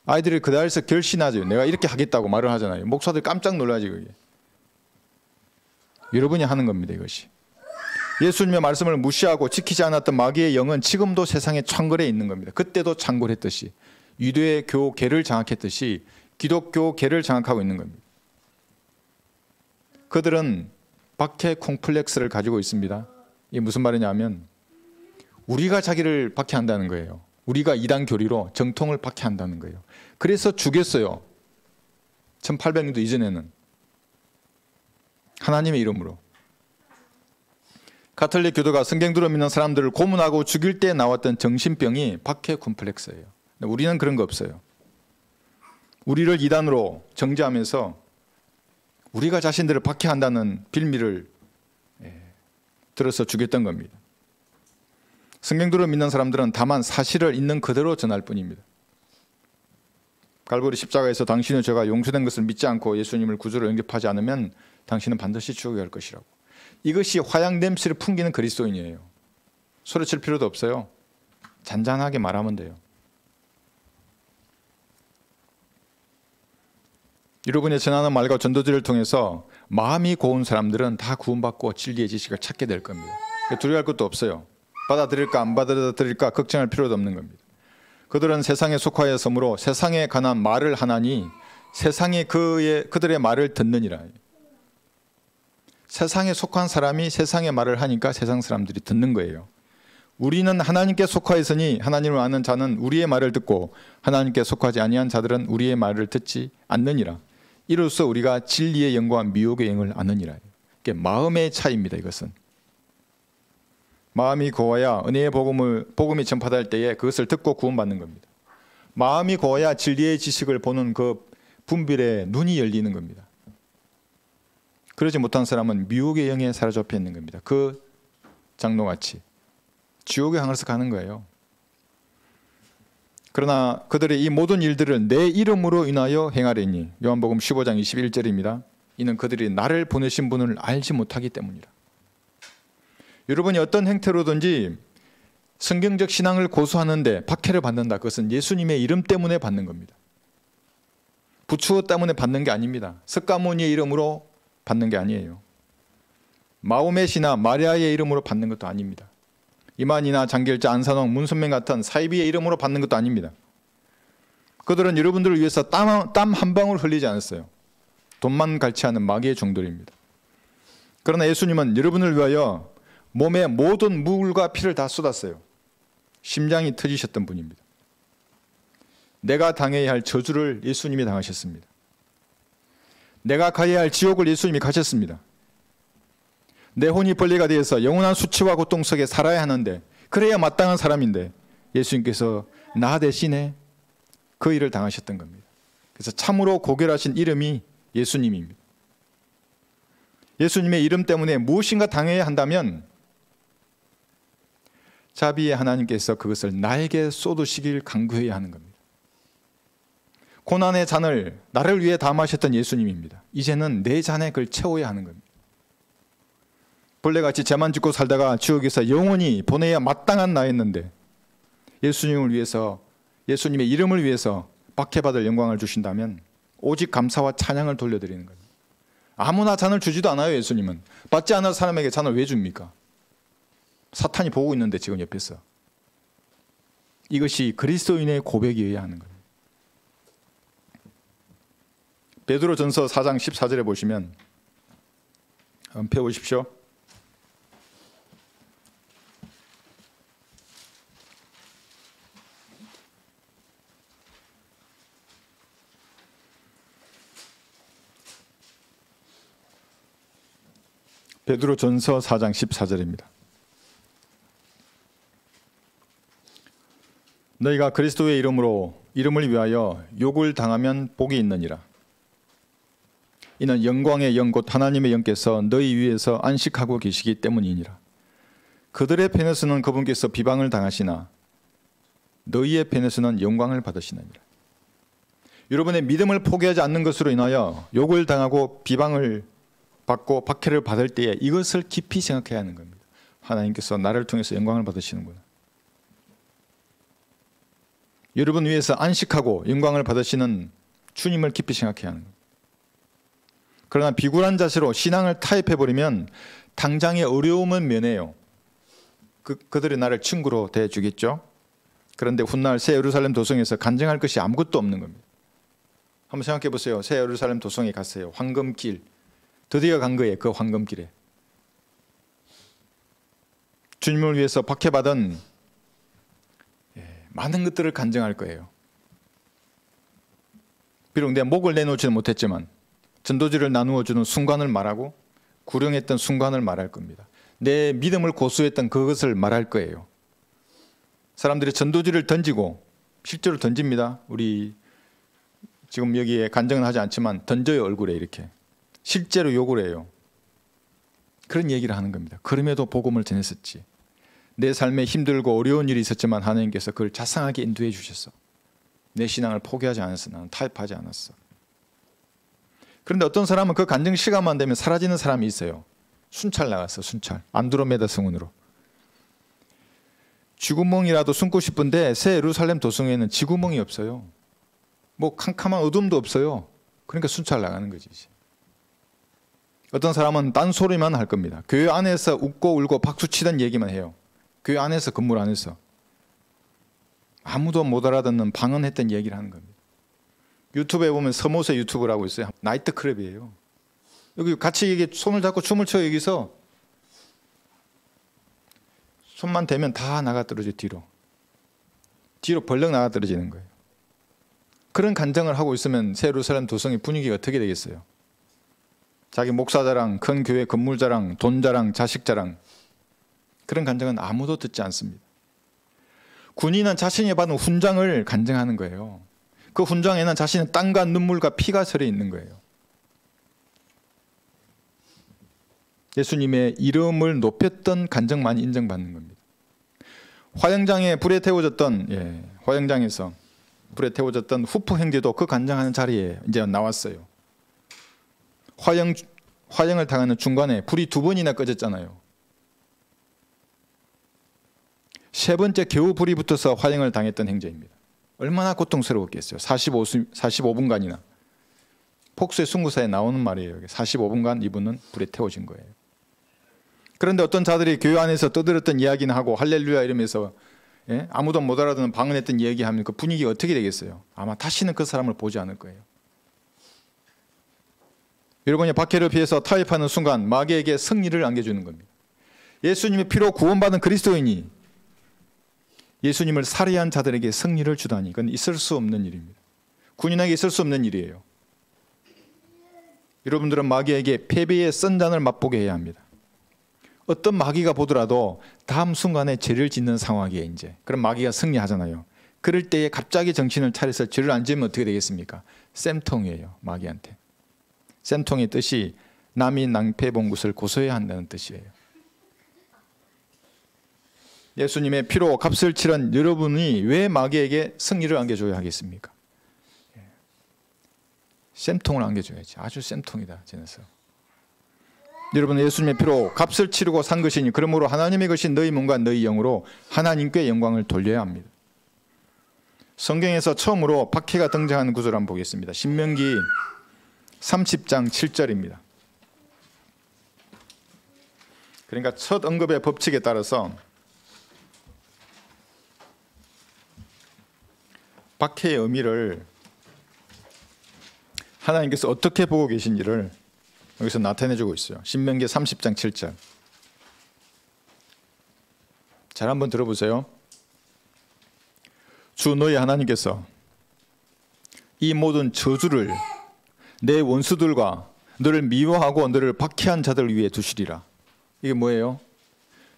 아이들이 그 자리에서 결심하죠. 내가 이렇게 하겠다고 말을 하잖아요. 목사들 깜짝 놀라지 그게. 여러분이 하는 겁니다. 이것이. 예수님의 말씀을 무시하고 지키지 않았던 마귀의 영은 지금도 세상에 창궐해 있는 겁니다. 그때도 창궐했듯이 유대의 교계를 장악했듯이 기독교계를 장악하고 있는 겁니다. 그들은 박해 콤플렉스를 가지고 있습니다. 이게 무슨 말이냐면 우리가 자기를 박해한다는 거예요. 우리가 이단 교리로 정통을 박해한다는 거예요. 그래서 죽였어요. 1800년도 이전에는 하나님의 이름으로. 가톨릭 교도가 성경대로 믿는 사람들을 고문하고 죽일 때 나왔던 정신병이 박해 콤플렉스예요. 우리는 그런 거 없어요. 우리를 이단으로 정죄하면서 우리가 자신들을 박해한다는 빌미를 들어서 죽였던 겁니다. 성경대로 믿는 사람들은 다만 사실을 있는 그대로 전할 뿐입니다. 갈보리 십자가에서 당신의 죄가 용서된 것을 믿지 않고 예수님을 구주로 영접하지 않으면 당신은 반드시 죽어야 할 것이라고. 이것이 화양 냄새를 풍기는 그리스도인이에요. 소리칠 필요도 없어요. 잔잔하게 말하면 돼요. 여러분의 전하는 말과 전도지를 통해서 마음이 고운 사람들은 다 구원받고 진리의 지식을 찾게 될 겁니다. 두려워할 것도 없어요. 받아들일까 안 받아들일까 걱정할 필요도 없는 겁니다. 그들은 세상에 속하였으므로 세상에 관한 말을 하나니 세상에 그들의 말을 듣느니라. 세상에 속한 사람이 세상의 말을 하니까 세상 사람들이 듣는 거예요. 우리는 하나님께 속하였으니 하나님을 아는 자는 우리의 말을 듣고 하나님께 속하지 아니한 자들은 우리의 말을 듣지 않느니라. 이로써 우리가 진리의 영과 미혹의 영을 아느니라. 이게 마음의 차이입니다. 이것은 마음이 고와야 은혜의 복음이 전파될 때에 그것을 듣고 구원받는 겁니다. 마음이 고와야 진리의 지식을 보는 그 분별에 눈이 열리는 겁니다. 그러지 못한 사람은 미혹의 영에 사로잡혀 있는 겁니다. 그 장로같이 지옥에 향해서 가는 거예요. 그러나 그들의 이 모든 일들을 내 이름으로 인하여 행하리니 요한복음 15장 21절입니다. 이는 그들이 나를 보내신 분을 알지 못하기 때문이라. 여러분이 어떤 행태로든지 성경적 신앙을 고수하는데 박해를 받는다. 그것은 예수님의 이름 때문에 받는 겁니다. 부추어 때문에 받는 게 아닙니다. 석가모니의 이름으로 받는 게 아니에요. 마호멧이나 마리아의 이름으로 받는 것도 아닙니다. 이만희나 장길자, 안산홍, 문선명 같은 사이비의 이름으로 받는 것도 아닙니다. 그들은 여러분들을 위해서 땀 한 방울 흘리지 않았어요. 돈만 갈취하는 마귀의 종들입니다. 그러나 예수님은 여러분을 위하여 몸의 모든 물과 피를 다 쏟았어요. 심장이 터지셨던 분입니다. 내가 당해야 할 저주를 예수님이 당하셨습니다. 내가 가야 할 지옥을 예수님이 가셨습니다. 내 혼이 벌레가 되어서 영원한 수치와 고통 속에 살아야 하는데 그래야 마땅한 사람인데 예수님께서 나 대신에 그 일을 당하셨던 겁니다. 그래서 참으로 고결하신 이름이 예수님입니다. 예수님의 이름 때문에 무엇인가 당해야 한다면 자비의 하나님께서 그것을 나에게 쏟으시길 간구해야 하는 겁니다. 고난의 잔을 나를 위해 담으셨던 예수님입니다. 이제는 내 잔에 그걸 채워야 하는 겁니다. 벌레같이 죄만 짓고 살다가 지옥에서 영원히 보내야 마땅한 나였는데 예수님을 위해서, 예수님의 이름을 위해서 박해받을 영광을 주신다면 오직 감사와 찬양을 돌려드리는 겁니다. 아무나 잔을 주지도 않아요. 예수님은 받지 않은 사람에게 잔을 왜 줍니까? 사탄이 보고 있는데 지금 옆에서. 이것이 그리스도인의 고백이어야 하는 거예요. 베드로전서 4장 14절에 보시면 한번 펴보십시오. 베드로전서 4장 14절입니다. 너희가 그리스도의 이름을 위하여 욕을 당하면 복이 있느니라. 이는 영광의 영 곧 하나님의 영께서 너희 위에서 안식하고 계시기 때문이니라. 그들의 편에서는 그분께서 비방을 당하시나 너희의 편에서는 영광을 받으시느니라. 여러분의 믿음을 포기하지 않는 것으로 인하여 욕을 당하고 비방을 받고 박해를 받을 때에 이것을 깊이 생각해야 하는 겁니다. 하나님께서 나를 통해서 영광을 받으시는구나. 여러분 위해서 안식하고 영광을 받으시는 주님을 깊이 생각해야 하는 겁니다. 그러나 비굴한 자세로 신앙을 타협해버리면 당장의 어려움은 면해요. 그들이 나를 친구로 대해주겠죠. 그런데 훗날 새 예루살렘 도성에서 간증할 것이 아무것도 없는 겁니다. 한번 생각해 보세요. 새 예루살렘 도성에 갔어요. 황금길. 드디어 간 거예요. 그 황금길에. 주님을 위해서 박해받은 많은 것들을 간증할 거예요. 비록 내 목을 내놓지는 못했지만 전도지를 나누어 주는 순간을 말하고 구령했던 순간을 말할 겁니다. 내 믿음을 고수했던 그것을 말할 거예요. 사람들이 전도지를 던지고 실제로 던집니다. 우리 지금 여기에 간증은 하지 않지만 던져요. 얼굴에 이렇게. 실제로 욕을 해요. 그런 얘기를 하는 겁니다. 그럼에도 복음을 전했었지. 내 삶에 힘들고 어려운 일이 있었지만 하나님께서 그걸 자상하게 인도해 주셨어. 내 신앙을 포기하지 않았어. 나는 타협하지 않았어. 그런데 어떤 사람은 그 간증 시간만 되면 사라지는 사람이 있어요. 순찰 나갔어. 순찰. 안드로메다 성운으로. 쥐구멍이라도 숨고 싶은데 새 예루살렘 도성에는 쥐구멍이 없어요. 뭐 캄캄한 어둠도 없어요. 그러니까 순찰 나가는 거지. 어떤 사람은 딴소리만 할 겁니다. 교회 안에서 웃고 울고 박수치던 얘기만 해요. 교회 안에서, 건물 안에서. 아무도 못 알아듣는 방언했던 얘기를 하는 겁니다. 유튜브에 보면 서모세 유튜브라고 있어요. 나이트클럽이에요. 여기 같이 이게 손을 잡고 춤을 춰요. 여기서 손만 대면 다 나가 떨어져. 뒤로 벌렁 나가 떨어지는 거예요. 그런 간증을 하고 있으면 새 예루살렘 도성의 분위기가 어떻게 되겠어요? 자기 목사 자랑, 큰 교회 건물 자랑, 돈 자랑, 자식 자랑. 그런 간증은 아무도 듣지 않습니다. 군인은 자신이 받은 훈장을 간증하는 거예요. 그 훈장에는 자신의 땀과 눈물과 피가 서려 있는 거예요. 예수님의 이름을 높였던 간증만 인정받는 겁니다. 화영장에 불에 태워졌던, 화영장에서 불에 태워졌던 후프 형제도 그 간증하는 자리에 이제 나왔어요. 화영을 당하는 중간에 불이 2번이나 꺼졌잖아요. 세 번째 겨우 불이 붙어서 화형을 당했던 형제입니다. 얼마나 고통스러웠겠어요. 45분간이나. 폭수의 순구사에 나오는 말이에요. 45분간 이분은 불에 태워진 거예요. 그런데 어떤 자들이 교회 안에서 떠들었던 이야기는 하고 할렐루야 이러면서 아무도 못 알아듣는 방언했던 이야기하면 그 분위기가 어떻게 되겠어요? 아마 다시는 그 사람을 보지 않을 거예요. 여러분이 박해를 피해서 타협하는 순간 마귀에게 승리를 안겨주는 겁니다. 예수님의 피로 구원받은 그리스도인이 예수님을 살해한 자들에게 승리를 주다니 그건 있을 수 없는 일입니다. 군인에게 있을 수 없는 일이에요. 여러분들은 마귀에게 패배의 썬잔을 맛보게 해야 합니다. 어떤 마귀가 보더라도 다음 순간에 죄를 짓는 상황이에요. 이제 그럼 마귀가 승리하잖아요. 그럴 때에 갑자기 정신을 차려서 죄를 안 지으면 어떻게 되겠습니까? 쌤통이에요. 마귀한테. 쌤통의 뜻이 남이 낭패 본 것을 고소해야 한다는 뜻이에요. 예수님의 피로 값을 치른 여러분이 왜 마귀에게 승리를 안겨줘야 하겠습니까? 쌤통을 안겨줘야지. 아주 쌤통이다. 지내서. 여러분 예수님의 피로 값을 치르고 산 것이니 그러므로 하나님의 것인 너희 몸과 너희 영으로 하나님께 영광을 돌려야 합니다. 성경에서 처음으로 박해가 등장하는 구절을 한번 보겠습니다. 신명기 30장 7절입니다. 그러니까 첫 언급의 법칙에 따라서 박해의 의미를 하나님께서 어떻게 보고 계신지를 여기서 나타내주고 있어요. 신명기 30장 7절. 잘 한번 들어보세요. 주 너희 하나님께서 이 모든 저주를 내 원수들과 너를 미워하고 너를 박해한 자들 위에 두시리라. 이게 뭐예요?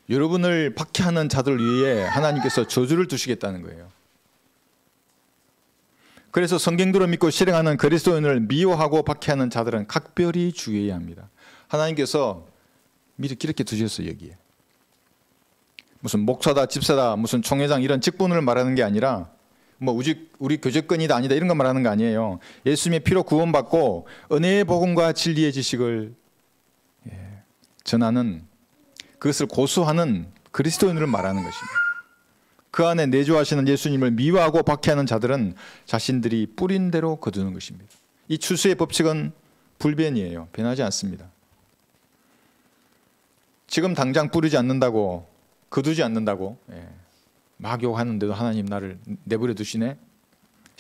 여러분을 박해하는 자들 위에 하나님께서 저주를 두시겠다는 거예요. 그래서 성경대로 믿고 실행하는 그리스도인을 미워하고 박해하는 자들은 각별히 주의해야 합니다. 하나님께서 미리 이렇게 두셨어요. 여기에 무슨 목사다 집사다 무슨 총회장 이런 직분을 말하는 게 아니라 뭐 우리 교제권이다 아니다 이런 거 말하는 거 아니에요. 예수님의 피로 구원받고 은혜의 복음과 진리의 지식을 전하는 그것을 고수하는 그리스도인을 말하는 것입니다. 그 안에 내주하시는 예수님을 미워하고 박해하는 자들은 자신들이 뿌린 대로 거두는 것입니다. 이 추수의 법칙은 불변이에요. 변하지 않습니다. 지금 당장 뿌리지 않는다고 거두지 않는다고 막 욕하는데도 하나님 나를 내버려 두시네.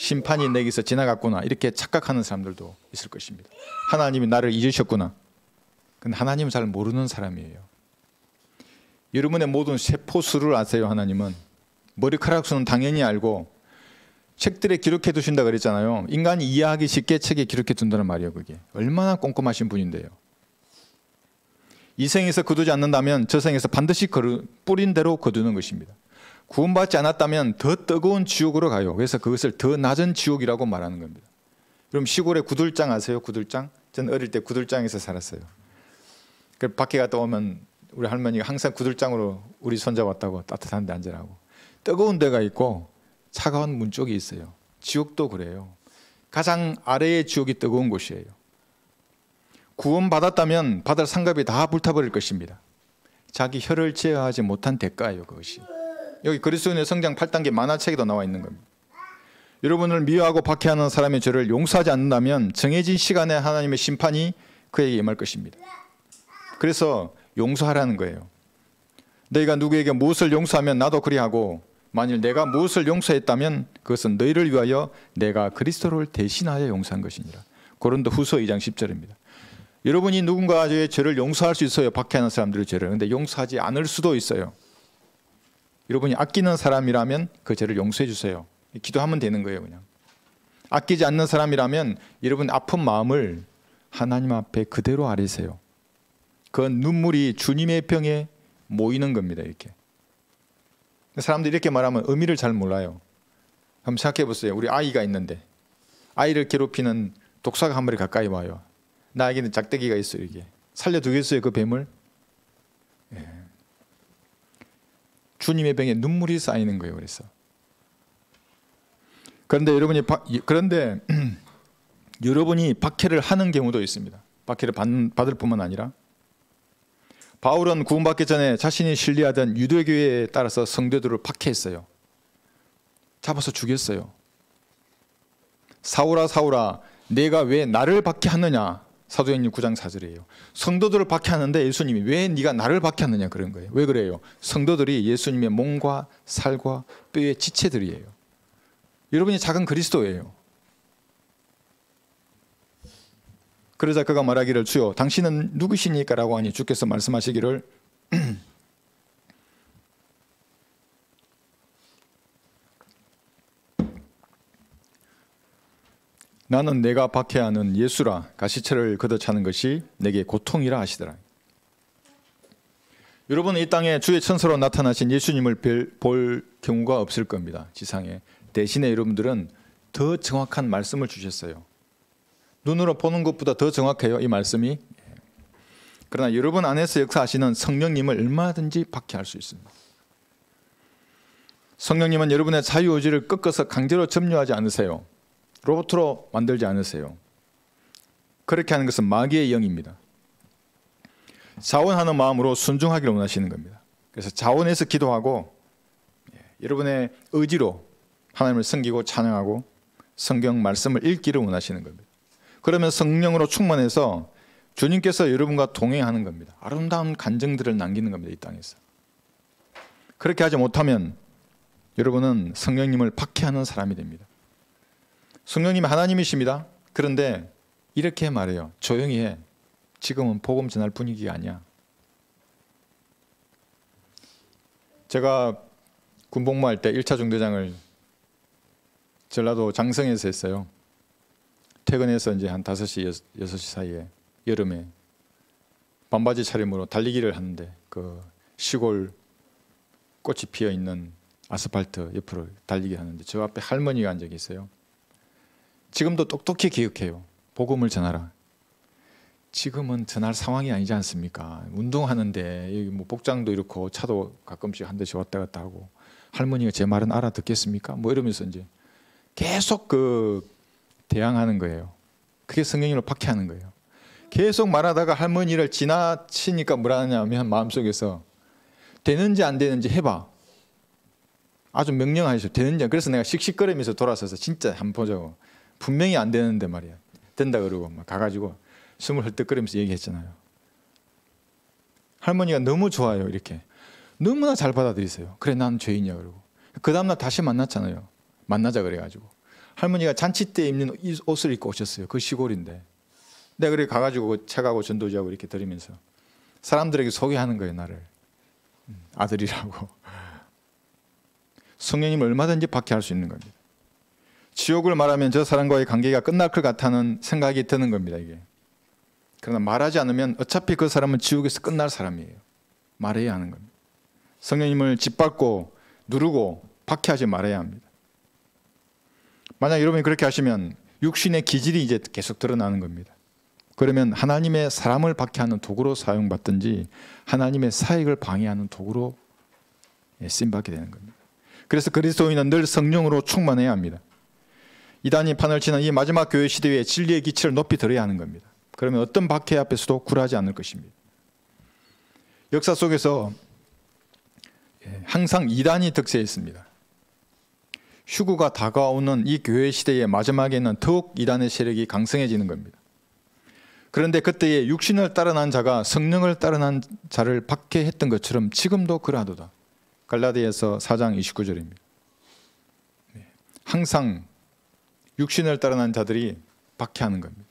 심판이 내게서 지나갔구나 이렇게 착각하는 사람들도 있을 것입니다. 하나님이 나를 잊으셨구나. 근데 하나님은 잘 모르는 사람이에요. 여러분의 모든 세포수를 아세요. 하나님은 머리카락 수는 당연히 알고 책들에 기록해 두신다 그랬잖아요. 인간이 이해하기 쉽게 책에 기록해 둔다는 말이에요. 그게 얼마나 꼼꼼하신 분인데요. 이 생에서 거두지 않는다면 저 생에서 반드시 뿌린 대로 거두는 것입니다. 구원받지 않았다면 더 뜨거운 지옥으로 가요. 그래서 그것을 더 낮은 지옥이라고 말하는 겁니다. 그럼 시골에 구들장 아세요? 구들장? 전 어릴 때 구들장에서 살았어요. 그 밖에 갔다 오면 우리 할머니가 항상 구들장으로 우리 손자 왔다고 따뜻한 데 앉으라고. 뜨거운 데가 있고 차가운 문 쪽이 있어요. 지옥도 그래요. 가장 아래의 지옥이 뜨거운 곳이에요. 구원받았다면 받을 상급이 다 불타버릴 것입니다. 자기 혀를 제어하지 못한 대가예요. 그것이. 여기 그리스도인의 성장 8단계 만화책에도 나와 있는 겁니다. 여러분을 미워하고 박해하는 사람의 죄를 용서하지 않는다면 정해진 시간에 하나님의 심판이 그에게 임할 것입니다. 그래서 용서하라는 거예요. 너희가 누구에게 무엇을 용서하면 나도 그리하고 만일 내가 무엇을 용서했다면 그것은 너희를 위하여 내가 그리스도를 대신하여 용서한 것이니라. 고린도후서 2장 10절입니다. 여러분이 누군가의 죄를 용서할 수 있어요. 박해하는 사람들의 죄를. 그런데 용서하지 않을 수도 있어요. 여러분이 아끼는 사람이라면 그 죄를 용서해 주세요. 기도하면 되는 거예요. 그냥 아끼지 않는 사람이라면 여러분 아픈 마음을 하나님 앞에 그대로 아리세요. 그 눈물이 주님의 병에 모이는 겁니다. 이렇게 사람들이 이렇게 말하면 의미를 잘 몰라요. 한번 생각해 보세요. 우리 아이가 있는데 아이를 괴롭히는 독사가 한 마리 가까이 와요. 나에게는 작대기가 있어요. 이게 살려두겠어요? 그 뱀을? 예. 주님의 병에 눈물이 쌓이는 거예요. 그래서 그런데 여러분이 박해를 하는 경우도 있습니다. 박해를 받을 뿐만 아니라 바울은 구원받기 전에 자신이 신뢰하던 유대교회에 따라서 성도들을 박해했어요. 잡아서 죽였어요. 사울아 사울아 내가 왜 나를 박해하느냐. 사도행전 9장 4절이에요. 성도들을 박해하는데 예수님이 왜 네가 나를 박해하느냐 그런 거예요. 왜 그래요? 성도들이 예수님의 몸과 살과 뼈의 지체들이에요. 여러분이 작은 그리스도예요. 그러자 그가 말하기를 주여 당신은 누구시니까 라고 하니 주께서 말씀하시기를 나는 내가 박해하는 예수라. 가시체를 걷어차는 것이 내게 고통이라 하시더라. 여러분 이 땅에 주의 천사로 나타나신 예수님을 볼 경우가 없을 겁니다. 지상에. 대신에 여러분들은 더 정확한 말씀을 주셨어요. 눈으로 보는 것보다 더 정확해요. 이 말씀이. 그러나 여러분 안에서 역사하시는 성령님을 얼마든지 박해할 수 있습니다. 성령님은 여러분의 자유의지를 꺾어서 강제로 점유하지 않으세요. 로봇으로 만들지 않으세요. 그렇게 하는 것은 마귀의 영입니다. 자원하는 마음으로 순종하기를 원하시는 겁니다. 그래서 자원해서 기도하고 여러분의 의지로 하나님을 섬기고 찬양하고 성경 말씀을 읽기를 원하시는 겁니다. 그러면 성령으로 충만해서 주님께서 여러분과 동행하는 겁니다. 아름다운 간증들을 남기는 겁니다. 이 땅에서. 그렇게 하지 못하면 여러분은 성령님을 박해하는 사람이 됩니다. 성령님이 하나님이십니다. 그런데 이렇게 말해요. 조용히 해. 지금은 복음 전할 분위기가 아니야. 제가 군복무할 때 1차 중대장을 전라도 장성에서 했어요. 퇴근해서 이제 한 5시, 6시 사이에 여름에 반바지 차림으로 달리기를 하는데 그 시골 꽃이 피어 있는 아스팔트 옆으로 달리기 하는데 저 앞에 할머니가 앉아 계세요. 지금도 똑똑히 기억해요. 복음을 전하라. 지금은 전할 상황이 아니지 않습니까? 운동하는데 여기 뭐 복장도 이렇고 차도 가끔씩 한 대씩 왔다 갔다 하고 할머니가 제 말은 알아듣겠습니까? 뭐 이러면서 이제 계속 대항하는 거예요. 그게 성령님을 박해하는 거예요. 계속 말하다가 할머니를 지나치니까 뭐라 하냐면 마음속에서 되는지 안 되는지 해봐. 아주 명령하셔. 되는지. 그래서 내가 씩씩거리면서 돌아서서 진짜 한번 보자고. 분명히 안 되는데 말이야. 된다 그러고 막 가가지고 숨을 헐떡거리면서 얘기했잖아요. 할머니가 너무 좋아요. 이렇게 너무나 잘 받아들이세요. 그래 난 죄인이야 그러고 그 다음날 다시 만났잖아요. 만나자 그래가지고 할머니가 잔치 때 입는 이 옷을 입고 오셨어요. 그 시골인데. 내가 그래 가가지고 책하고 전도지하고 이렇게 드리면서 사람들에게 소개하는 거예요. 나를 아들이라고. 성령님을 얼마든지 박해할 수 있는 겁니다. 지옥을 말하면 저 사람과의 관계가 끝날 것 같다는 생각이 드는 겁니다. 이게. 그러나 말하지 않으면 어차피 그 사람은 지옥에서 끝날 사람이에요. 말해야 하는 겁니다. 성령님을 짓밟고 누르고 박해하지 말아야 합니다. 만약 여러분이 그렇게 하시면 육신의 기질이 이제 계속 드러나는 겁니다. 그러면 하나님의 사람을 박해하는 도구로 사용받든지 하나님의 사역을 방해하는 도구로 쓰임받게 되는 겁니다. 그래서 그리스도인은 늘 성령으로 충만해야 합니다. 이단이 판을 치는 이 마지막 교회 시대에 진리의 기치를 높이 들어야 하는 겁니다. 그러면 어떤 박해 앞에서도 굴하지 않을 것입니다. 역사 속에서 항상 이단이 득세했습니다. 휴구가 다가오는 이 교회 시대의 마지막에는 더욱 이단의 세력이 강성해지는 겁니다. 그런데 그때의 육신을 따르는 자가 성령을 따르는 자를 박해했던 것처럼 지금도 그러하도다. 갈라디아서 4장 29절입니다. 항상 육신을 따르는 자들이 박해하는 겁니다.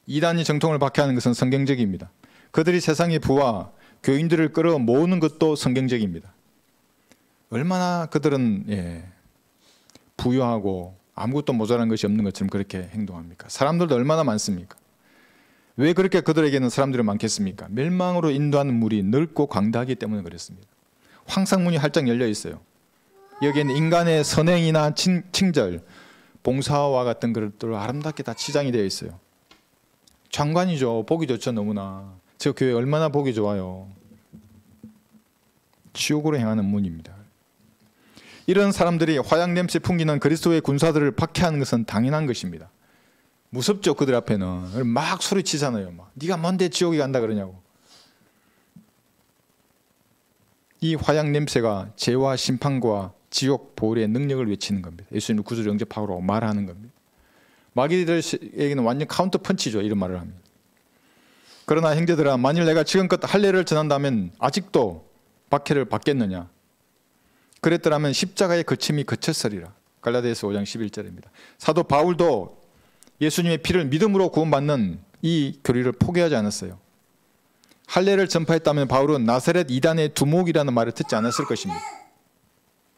이단이 정통을 박해하는 것은 성경적입니다. 그들이 세상의 부와 교인들을 끌어 모으는 것도 성경적입니다. 얼마나 그들은 부유하고 아무것도 모자란 것이 없는 것처럼 그렇게 행동합니까? 사람들도 얼마나 많습니까? 왜 그렇게 그들에게는 사람들이 많겠습니까? 멸망으로 인도하는 물이 넓고 광대하기 때문에 그렇습니다. 황상문이 활짝 열려 있어요. 여기에는 인간의 선행이나 칭절, 봉사와 같은 것들을 아름답게 다 치장이 되어 있어요. 장관이죠. 보기 좋죠. 너무나. 저 교회 얼마나 보기 좋아요. 지옥으로 향하는 문입니다. 이런 사람들이 화약 냄새 풍기는 그리스도의 군사들을 박해하는 것은 당연한 것입니다. 무섭죠. 그들 앞에는. 막 소리치잖아요. 막. 네가 뭔데 지옥에 간다 그러냐고. 이 화약 냄새가 죄와 심판과 지옥 보혈의 능력을 외치는 겁니다. 예수님을 구주로 영접하라고 말하는 겁니다. 마귀들에게는 완전 카운터 펀치죠. 이런 말을 하면. 그러나 형제들아, 만일 내가 지금껏 할례를 전한다면 아직도 박해를 받겠느냐? 그랬더라면 십자가의 거침이 그쳤으리라. 갈라디아서 5장 11절입니다. 사도 바울도 예수님의 피를 믿음으로 구원받는 이 교리를 포기하지 않았어요. 할례를 전파했다면 바울은 나사렛 이단의 두목이라는 말을 듣지 않았을 것입니다.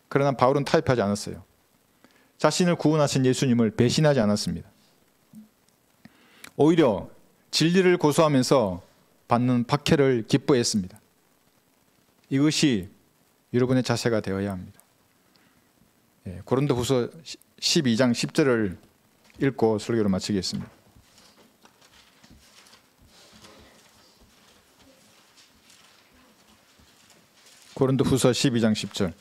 그러나 바울은 타협하지 않았어요. 자신을 구원하신 예수님을 배신하지 않았습니다. 오히려 진리를 고수하면서 받는 박해를 기뻐했습니다. 이것이 여러분의 자세가 되어야 합니다. 고린도후서 12장 10절을 읽고 설교를 마치겠습니다. 고린도후서 12장 10절.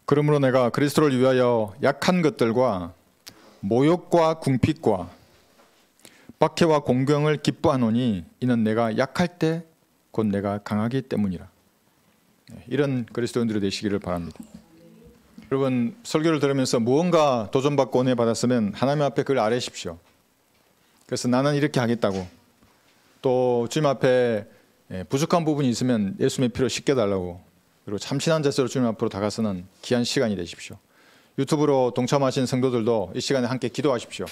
그러므로 내가 그리스도를 위하여 약한 것들과 모욕과 궁핍과 박해와 공경을 기뻐하노니 이는 내가 약할 때 곧 내가 강하기 때문이라. 이런 그리스도인들이 되시기를 바랍니다. 여러분, 설교를 들으면서 무언가 도전받고 은혜 받았으면 하나님 앞에 그걸 아뢰십시오. 그래서 나는 이렇게 하겠다고, 또 주님 앞에 부족한 부분이 있으면 예수님의 피로 씻겨달라고, 그리고 참신한 자세로 주님 앞으로 다가서는 귀한 시간이 되십시오. 유튜브로 동참하신 성도들도 이 시간에 함께 기도하십시오.